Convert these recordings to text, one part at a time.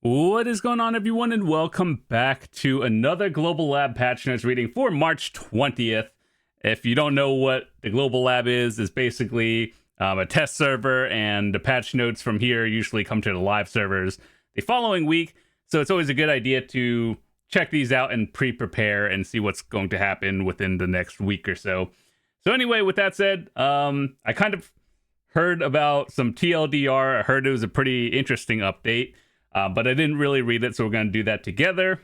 What is going on, everyone, and welcome back to another Global Lab patch notes reading for March 20th. If you don't know what the Global Lab is basically a test server, and the patch notes from here usually come to the live servers the following week. So it's always a good idea to check these out and pre-prepare and see what's going to happen within the next week or so. So anyway, with that said, I kind of heard about some TLDR. I heard it was a pretty interesting update. But I didn't really read it, so we're going to do that together,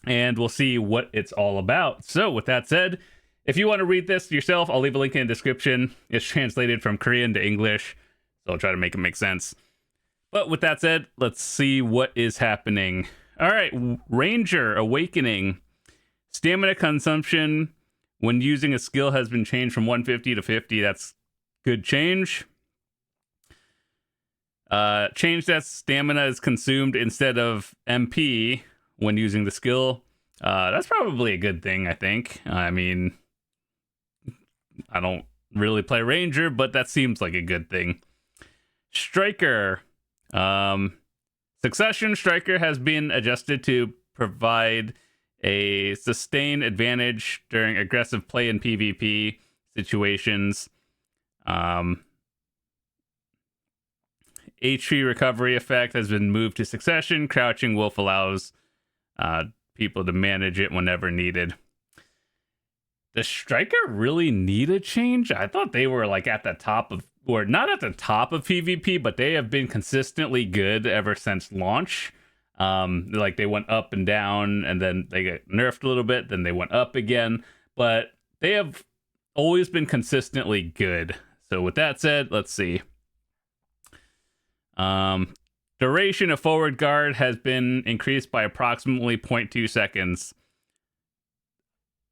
and we'll see what it's all about. So with that said, if you want to read this yourself, I'll leave a link in the description. It's translated from Korean to English, so I'll try to make it make sense. But with that said, let's see what is happening. All right, Ranger Awakening. Stamina consumption when using a skill has been changed from 150 to 50. That's good change. Change that stamina is consumed instead of MP when using the skill. That's probably a good thing, I think. I mean, I don't really play Ranger, but that seems like a good thing. Striker. Succession Striker has been adjusted to provide a sustained advantage during aggressive play in PvP situations. HP recovery effect has been moved to Succession. Crouching Wolf allows people to manage it whenever needed. Does Striker really need a change? I thought they were like at the top of, or not at the top of PvP, but they have been consistently good ever since launch. Like they went up and down, and then they got nerfed a little bit, then they went up again. But they have always been consistently good. So with that said, let's see. Duration of forward guard has been increased by approximately 0.2 seconds.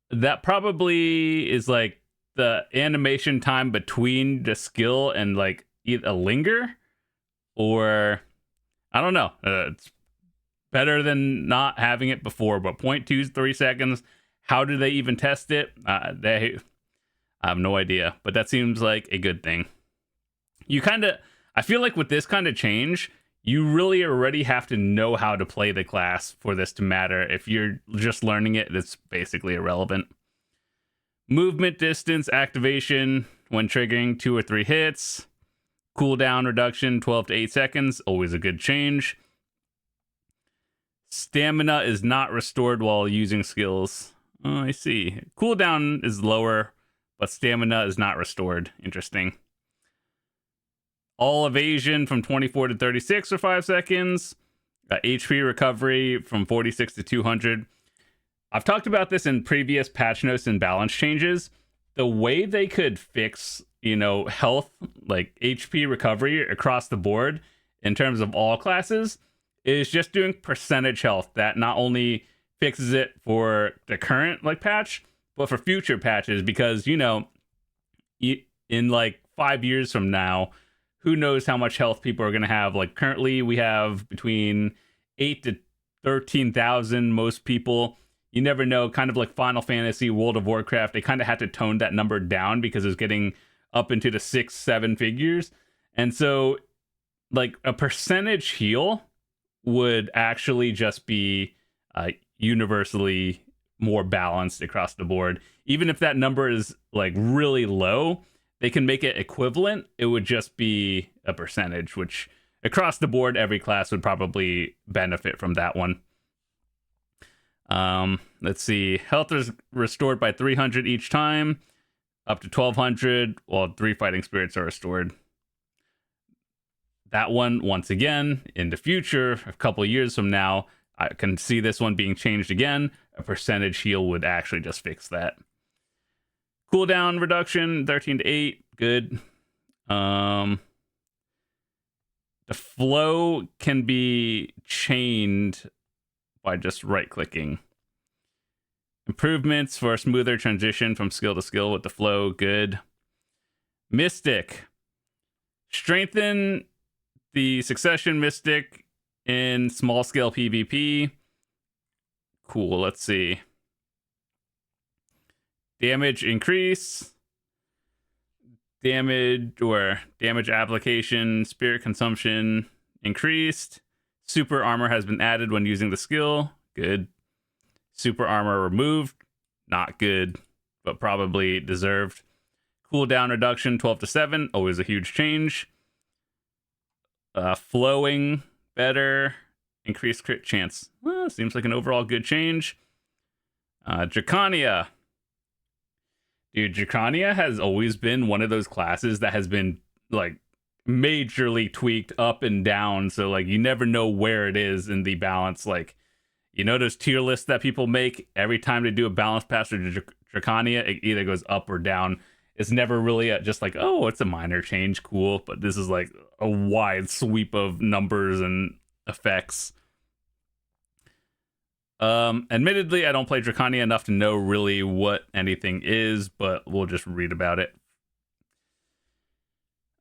That probably is like the animation time between the skill and like a linger, or I don't know. It's better than not having it before, but 0.23 seconds. How do they even test it? I have no idea, but that seems like a good thing. I feel like with this kind of change, you really already have to know how to play the class for this to matter. If you're just learning it, it's basically irrelevant. Movement distance activation when triggering 2 or 3 hits. Cooldown reduction 12 to 8 seconds, always a good change. Stamina is not restored while using skills. Oh, I see. Cooldown is lower, but stamina is not restored. Interesting. All evasion from 24 to 36 for 5 seconds. HP recovery from 46 to 200. I've talked about this in previous patch notes and balance changes. The way they could fix, health, like HP recovery across the board in terms of all classes is just doing percentage health. That not only fixes it for the current patch, but for future patches, because, in 5 years from now, who knows how much health people are going to have. Like currently we have between 8 to 13,000 most people. You never know, kind of like Final Fantasy, World of Warcraft, they kind of had to tone that number down because it was getting up into the 6-7 figures. And so like a percentage heal would actually just be universally more balanced across the board. Even if that number is like really low, they can make it equivalent. It would just be a percentage, which across the board, every class would probably benefit from that one. Let's see. Health is restored by 300 each time, up to 1,200, while 3 fighting spirits are restored. That one, once again, in the future, a couple of years from now, I can see this one being changed again. A percentage heal would actually just fix that. Cooldown reduction 13 to 8, good. The flow can be chained by just right clicking. Improvements for a smoother transition from skill to skill with the flow, good. Mystic. Strengthen the Succession Mystic in small scale PvP. Cool, let's see. Damage increase. Damage application, spirit consumption increased. Super armor has been added when using the skill. Good. Super armor removed. Not good, but probably deserved. Cooldown reduction 12 to 7. Always a huge change. Flowing better. Increased crit chance. Well, seems like an overall good change. Drakania. Dude, Drakania has always been one of those classes that has been like majorly tweaked up and down, so like you never know where it is in the balance. Like, you know, those tier lists that people make every time they do a balance pass for Drakania, it either goes up or down. It's never really just like, oh, it's a minor change, cool, but this is like a wide sweep of numbers and effects. Admittedly, I don't play Drakania enough to know really what anything is, but we'll just read about it.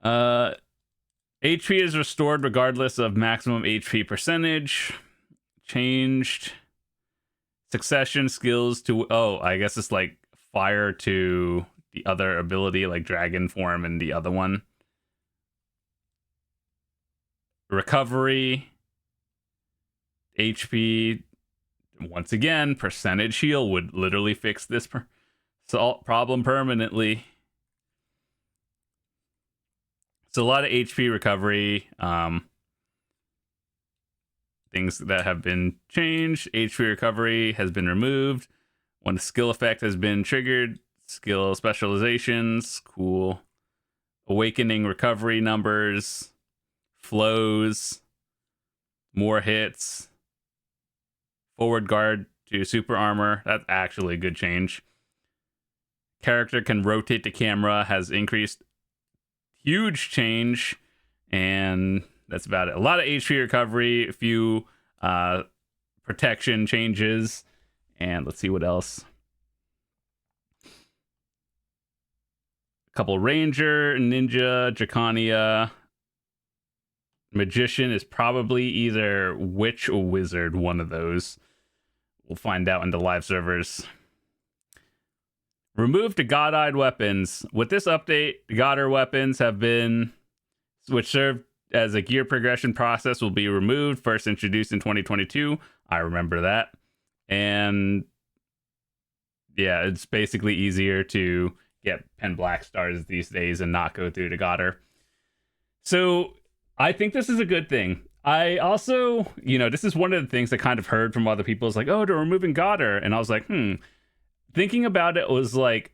HP is restored regardless of maximum HP percentage. Changed. Succession skills to, oh, I guess it's like fire to the other ability, like dragon form and the other one. Recovery. HP. Once again, percentage heal would literally fix this problem permanently. It's a lot of HP recovery. Things that have been changed. HP recovery has been removed. When a skill effect has been triggered, skill specializations, cool. Awakening recovery numbers, flows, more hits. Forward guard to super armor. That's actually a good change. Character can rotate the camera, has increased. Huge change. And that's about it. A lot of HP recovery, a few protection changes. And let's see what else. A couple Ranger, Ninja, Drakania. Magician is probably either Witch or Wizard, one of those. We'll find out in the live servers. Remove the Godr-Eyed weapons. With this update, the Godr weapons have been, which serve as a gear progression process, will be removed. First introduced in 2022. I remember that. And yeah, it's basically easier to get 10 black stars these days and not go through the Godr. So I think this is a good thing. I also, you know, this is one of the things I kind of heard from other people is like, oh, they're removing Godr. And I was like, thinking about it was like,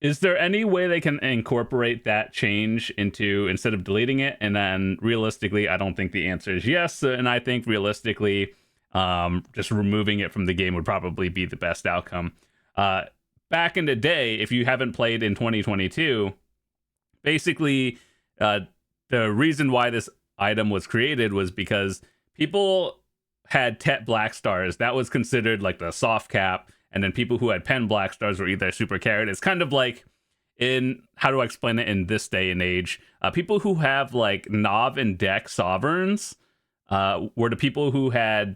is there any way they can incorporate that change into, instead of deleting it? And then realistically, I don't think the answer is yes. And I think realistically, just removing it from the game would probably be the best outcome. Back in the day, if you haven't played in 2022, basically, the reason why this item was created was because people had 10 black stars. That was considered like the soft cap. And then people who had 10 black stars were either super carried. It's kind of like in, how do I explain it in this day and age? People who have like Nov and Deck sovereigns were the people who had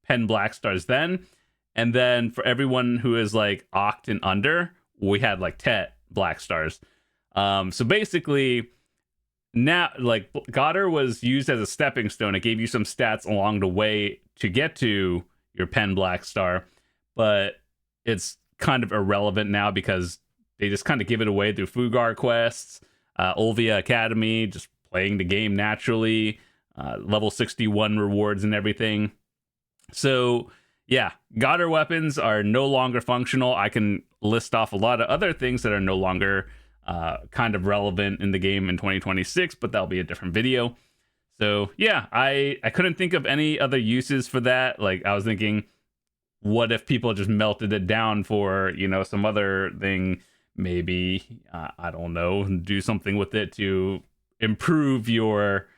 10 black stars then. And then for everyone who is like Oct and under, we had like 10 black stars. So basically, now, like, Godr was used as a stepping stone. It gave you some stats along the way to get to your Pen Black Star, but it's kind of irrelevant now because they just kind of give it away through Fugar quests, Olvia Academy, just playing the game naturally, level 61 rewards and everything. So, yeah, Godr weapons are no longer functional. I can list off a lot of other things that are no longer kind of relevant in the game in 2026, but that'll be a different video. So yeah, I couldn't think of any other uses for that. Like, I was thinking, what if people just melted it down for, you know, some other thing? Maybe, I don't know, do something with it to improve your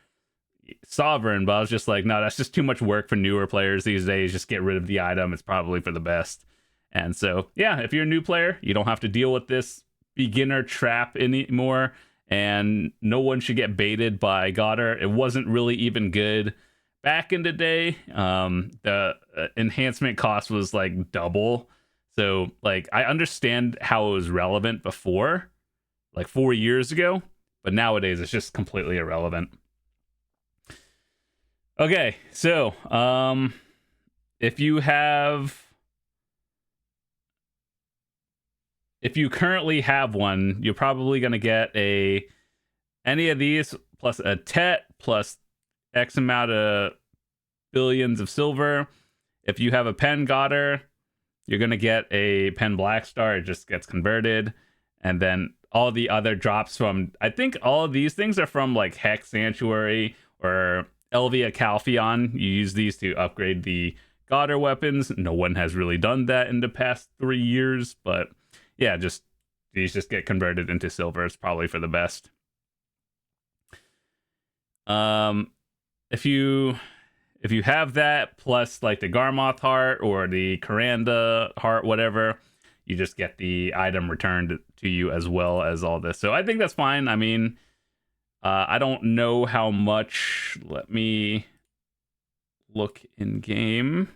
sovereign. But I was just like, no, that's just too much work for newer players these days. Just get rid of the item. It's probably for the best. And so, yeah, if you're a new player, you don't have to deal with this beginner trap anymore, and no one should get baited by Godr. It wasn't really even good back in the day. The enhancement cost was like double, so like I understand how it was relevant before, like 4 years ago, but nowadays it's just completely irrelevant. Okay, so if you currently have one, you're probably gonna get any of these plus a tet plus X amount of billions of silver. If you have a pen Godr, you're gonna get a pen black star. It just gets converted, and then all the other drops from, I think all of these things are from like Hex Sanctuary or Elvia Calpheon. You use these to upgrade the Godr weapons. No one has really done that in the past 3 years, but yeah, just these just get converted into silver. It's probably for the best. If you have that plus like the Garmoth heart or the Karanda heart, whatever, you just get the item returned to you as well as all this. So I think that's fine. I mean, I don't know how much. Let me look in game.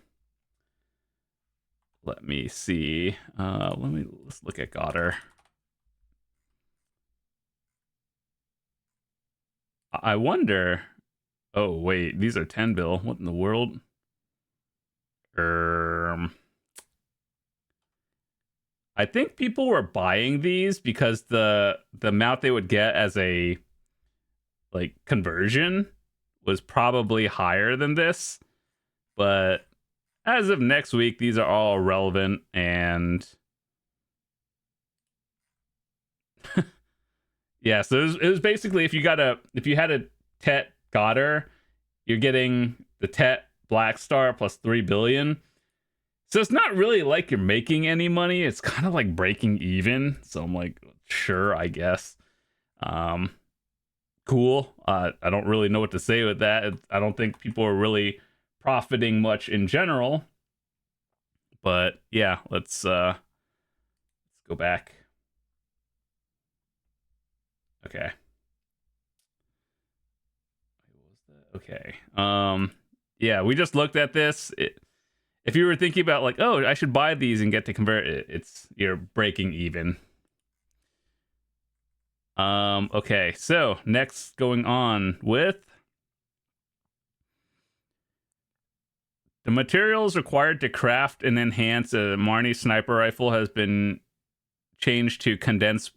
Let me see. Let's look at Godr. I wonder. Oh wait, these are 10 bill. What in the world? I think people were buying these because the amount they would get as a like conversion was probably higher than this. But as of next week, these are all relevant, and yeah, so it was basically if you had a Tet Godr, you're getting the Tet Black Star plus 3 billion. So it's not really like you're making any money. It's kind of like breaking even. So I'm like, sure, I guess. Cool. I don't really know what to say with that. I don't think people are really profiting much in general. But yeah, let's go back. Okay. Okay. Yeah, we just looked at this. If you were thinking about like, oh, I should buy these and get to convert it, you're breaking even. Okay, so next going on with the materials required to craft and enhance a Marni sniper rifle has been changed to condensed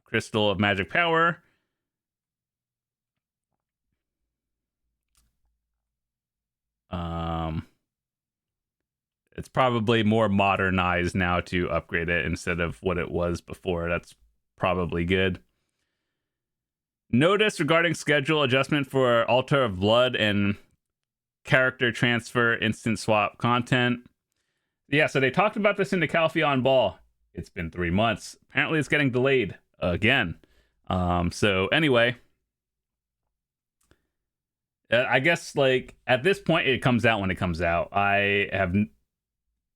crystal of magic power. It's probably more modernized now to upgrade it instead of what it was before. That's probably good. Notice regarding schedule adjustment for Altar of Blood and character transfer instant swap content. Yeah, so they talked about this in the Calpheon Ball. It's been 3 months. Apparently it's getting delayed again. So anyway, I guess like at this point it comes out when it comes out. I have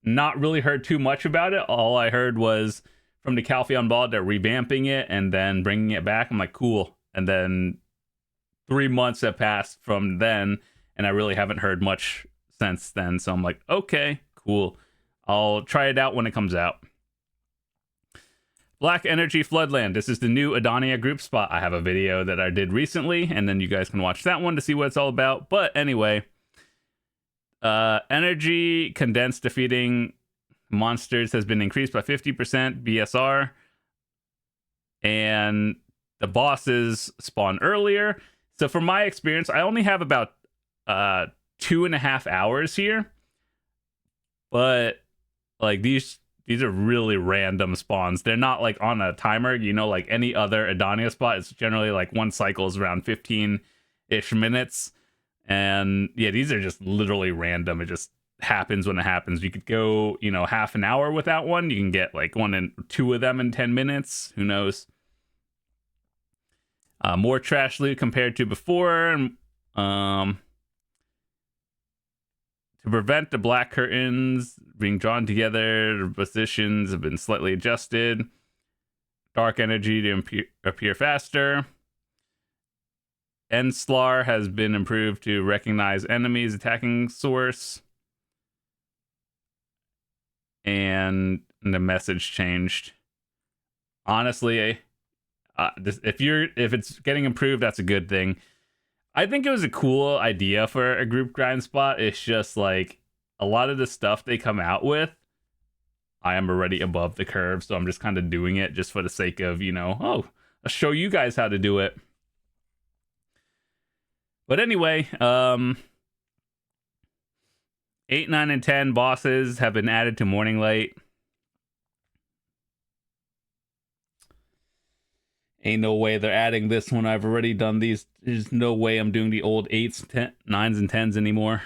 not really heard too much about it. All I heard was from the Calpheon Ball they're revamping it and then bringing it back. I'm like, cool. And then 3 months have passed from then, and I really haven't heard much since then. So I'm like, okay, cool. I'll try it out when it comes out. Black Energy Floodland. This is the new Edania Group spot. I have a video that I did recently, and then you guys can watch that one to see what it's all about. But anyway, energy condensed defeating monsters has been increased by 50% BSR, and the bosses spawn earlier. So from my experience, I only have about 2.5 hours here, but like these are really random spawns. They're not like on a timer, you know, like any other Edania spot. It's generally like one cycle is around 15-ish minutes. And yeah, these are just literally random. It just happens when it happens. You could go, you know, half an hour without one. You can get like 1 and 2 of them in 10 minutes. Who knows? More trash loot compared to before. To prevent the black curtains being drawn together, the positions have been slightly adjusted. Dark energy to appear faster. Enslar has been improved to recognize enemies' attacking source. And the message changed. Honestly, if it's getting improved, that's a good thing. I think it was a cool idea for a group grind spot. It's just like a lot of the stuff they come out with, I am already above the curve, so I'm just kind of doing it just for the sake of, oh, I'll show you guys how to do it. But anyway, 8, 9, and 10 bosses have been added to Morning Light. Ain't no way they're adding this one. I've already done these. There's no way I'm doing the old 8s, 9s, and 10s anymore.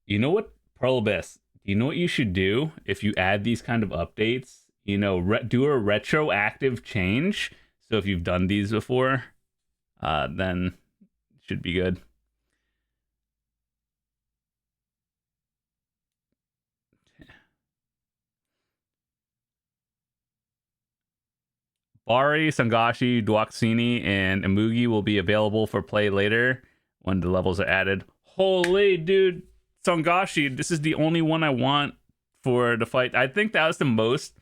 You know what, Pearl Abyss? You know what you should do if you add these kind of updates? Do a retroactive change. So if you've done these before, then it should be good. Bari, Sangashi, Duaxini, and Imugi will be available for play later when the levels are added. Holy dude, Sangashi, this is the only one I want for the fight. I think that was the most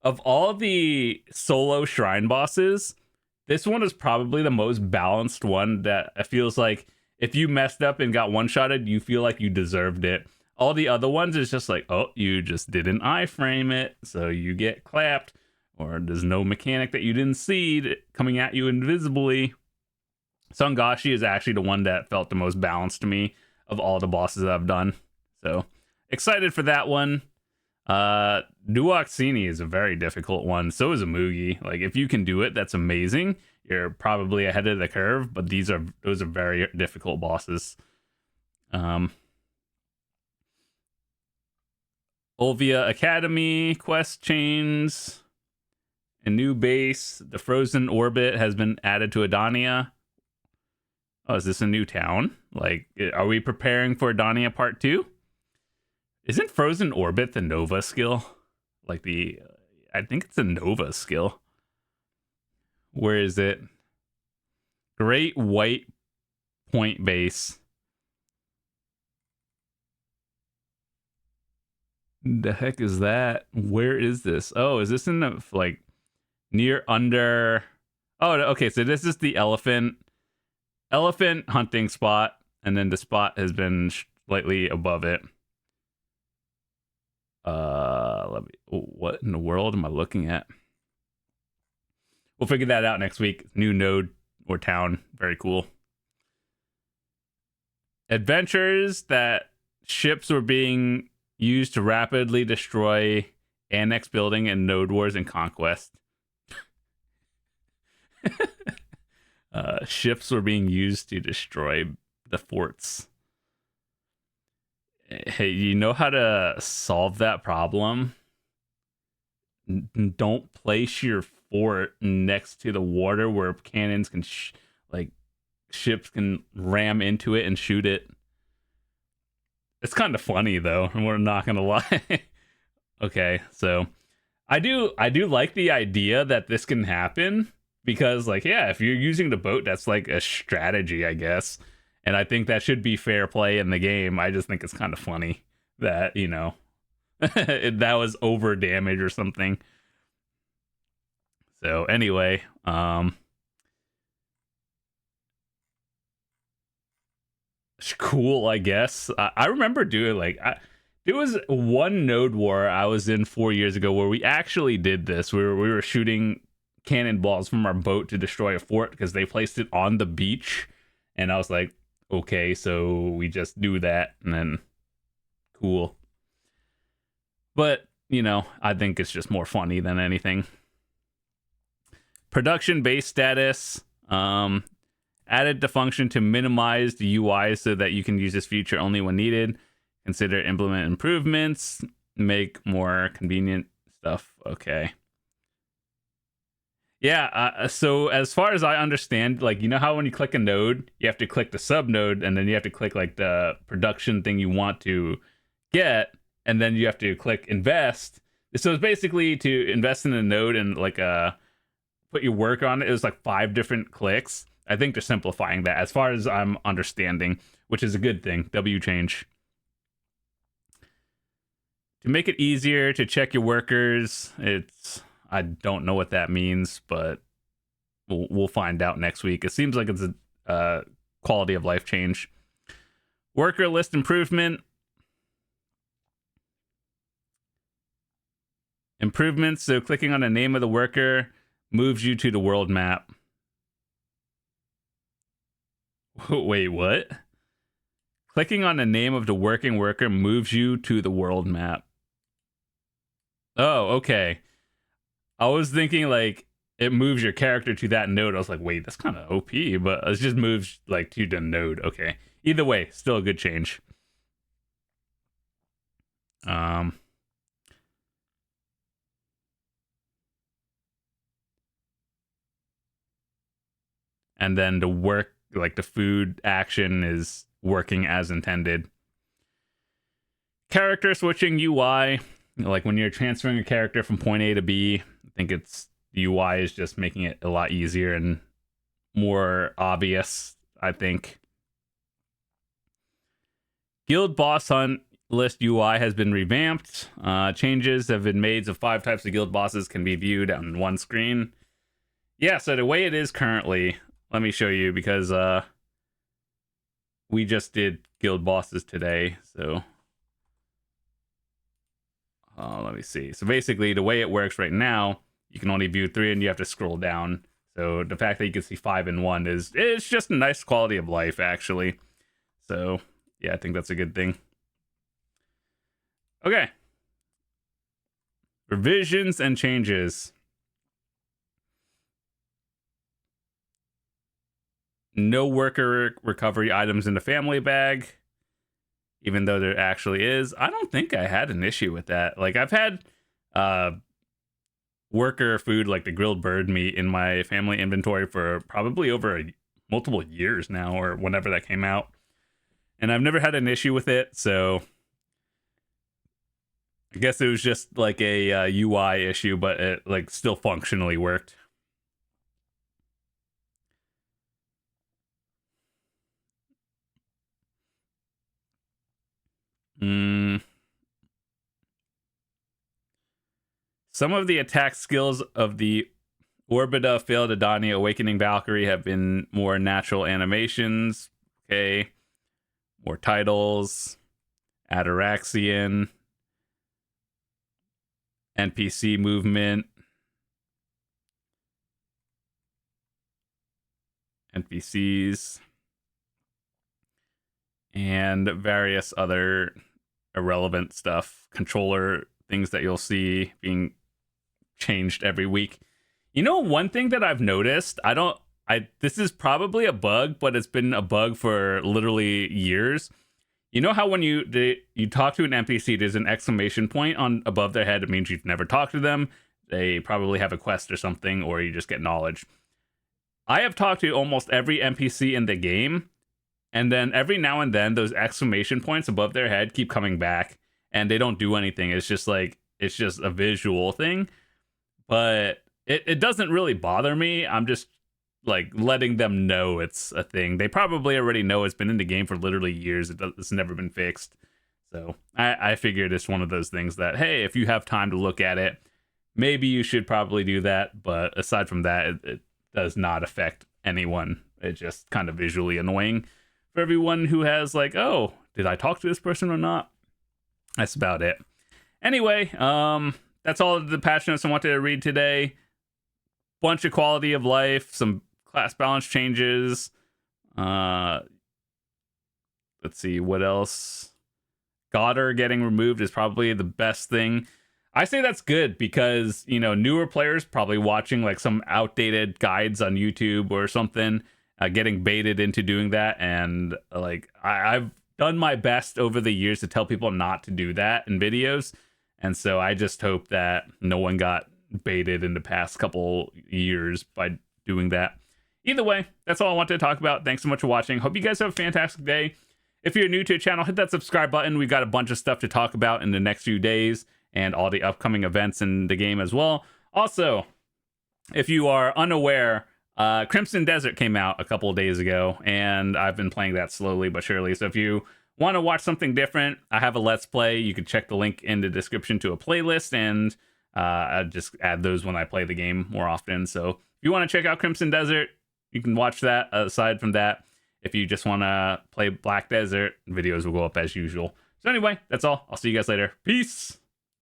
of all the solo shrine bosses. This one is probably the most balanced one that it feels like if you messed up and got one-shotted, you feel like you deserved it. All the other ones is just like, oh, you just didn't iframe it, so you get clapped. Or there's no mechanic that you didn't see coming at you invisibly. Sangashi is actually the one that felt the most balanced to me of all the bosses that I've done. So, excited for that one. Duaxini is a very difficult one. So is Imugi. Like, if you can do it, that's amazing. You're probably ahead of the curve, but those are very difficult bosses. Olvia Academy quest chains. A new base. The frozen orbit has been added to Edania. Oh, is this a new town? Like, are we preparing for Edania Part 2? Isn't frozen orbit the Nova skill? Like I think it's a Nova skill. Where is it? Great White Point Base. The heck is that? Where is this? Oh, is this in the, like, near under... Oh, okay, so this is the elephant hunting spot, and then the spot has been slightly above it. What in the world am I looking at? We'll figure that out next week. New node or town. Very cool. Adventures that ships were being used to rapidly destroy annex building and node wars and conquest. Ships were being used to destroy the forts. Hey, you know how to solve that problem? Don't place your fort next to the water where cannons can, ships can ram into it and shoot it. It's kind of funny though, and we're not gonna lie. Okay, so I do like the idea that this can happen because, like, yeah, if you're using the boat, that's like a strategy, I guess. And I think that should be fair play in the game. I just think it's kind of funny that, that was over damage or something. So anyway, cool, I guess. I remember doing there was one node war I was in 4 years ago where we actually did this. We were shooting cannonballs from our boat to destroy a fort because they placed it on the beach, and I was like, okay, so we just do that, and then cool. But I think it's just more funny than anything. Production base status. Added the function to minimize the UI so that you can use this feature only when needed. Consider implement improvements. Make more convenient stuff. Okay. Yeah, so as far as I understand, like, you know how when you click a node, you have to click the sub node, and then you have to click, like, the production thing you want to get, and then you have to click invest. So it's basically to invest in a node and, like, put your work on it. It was, like, 5 different clicks. I think they're simplifying that, as far as I'm understanding, which is a good thing. W change. To make it easier to check your workers, I don't know what that means, but We'll find out next week. It seems like it's a quality of life change. Worker list improvement. Improvements. So clicking on the name of the worker moves you to the world map. Wait, what? Clicking on the name of the working worker moves you to the world map. Oh, okay. I was thinking like it moves your character to that node. I was like, wait, that's kind of OP, but it just moves like to the node. Okay. Either way, still a good change. And then the work, like the food action is working as intended. Character switching UI, like when you're transferring a character from point A to B, I think it's UI is just making it a lot easier and more obvious, I think. Guild boss hunt list UI has been revamped. Changes have been made so 5 types of guild bosses can be viewed on one screen. Yeah, so the way it is currently, let me show you because we just did guild bosses today, so let me see. So basically, the way it works right now, you can only view 3 and you have to scroll down. So the fact that you can see 5 in 1 it's just a nice quality of life, actually. So yeah, I think that's a good thing. Okay. Revisions and changes. No worker recovery items in the family bag, even though there actually is. I don't think I had an issue with that. Like, I've had worker food like the grilled bird meat in my family inventory for probably over multiple years now, or whenever that came out, and I've never had an issue with it. So I guess it was just like a UI issue, but it like still functionally worked. Some of the attack skills of the Orbita failed Edania Awakening Valkyrie have been more natural animations. Okay. More titles. Ataraxian. NPC movement. NPCs. And various other irrelevant stuff. Controller things that you'll see being changed every week. You know, one thing that I've noticed, this is probably a bug, but it's been a bug for literally years. You know how when you talk to an NPC, there's an exclamation point on above their head. It means you've never talked to them. They probably have a quest or something, or you just get knowledge. I have talked to almost every NPC in the game, and then every now and then those exclamation points above their head keep coming back, and they don't do anything. It's just a visual thing. But it doesn't really bother me. I'm just like letting them know it's a thing. They probably already know it's been in the game for literally years. It's never been fixed. So I figured it's one of those things that, hey, if you have time to look at it, maybe you should probably do that. But aside from that, it does not affect anyone. It's just kind of visually annoying for everyone who has like, oh, did I talk to this person or not? That's about it. Anyway, that's all of the patch notes I wanted to read today. Bunch of quality of life, some class balance changes. Let's see, what else? Godr getting removed is probably the best thing. I say that's good because, you know, newer players probably watching like some outdated guides on YouTube or something, getting baited into doing that. And like, I've done my best over the years to tell people not to do that in videos. And so I just hope that no one got baited in the past couple years by doing that. Either way, that's all I wanted to talk about. Thanks so much for watching. Hope you guys have a fantastic day. If you're new to the channel, hit that subscribe button. We've got a bunch of stuff to talk about in the next few days and all the upcoming events in the game as well. Also, if you are unaware, Crimson Desert came out a couple of days ago, and I've been playing that slowly but surely. So if you want to watch something different, I have a Let's Play. You can check the link in the description to a playlist, and I just add those when I play the game more often. So If you want to check out Crimson Desert, you can watch that. Aside from that, if you just want to play Black Desert, videos will go up as usual. So anyway, that's all. I'll see you guys later. Peace.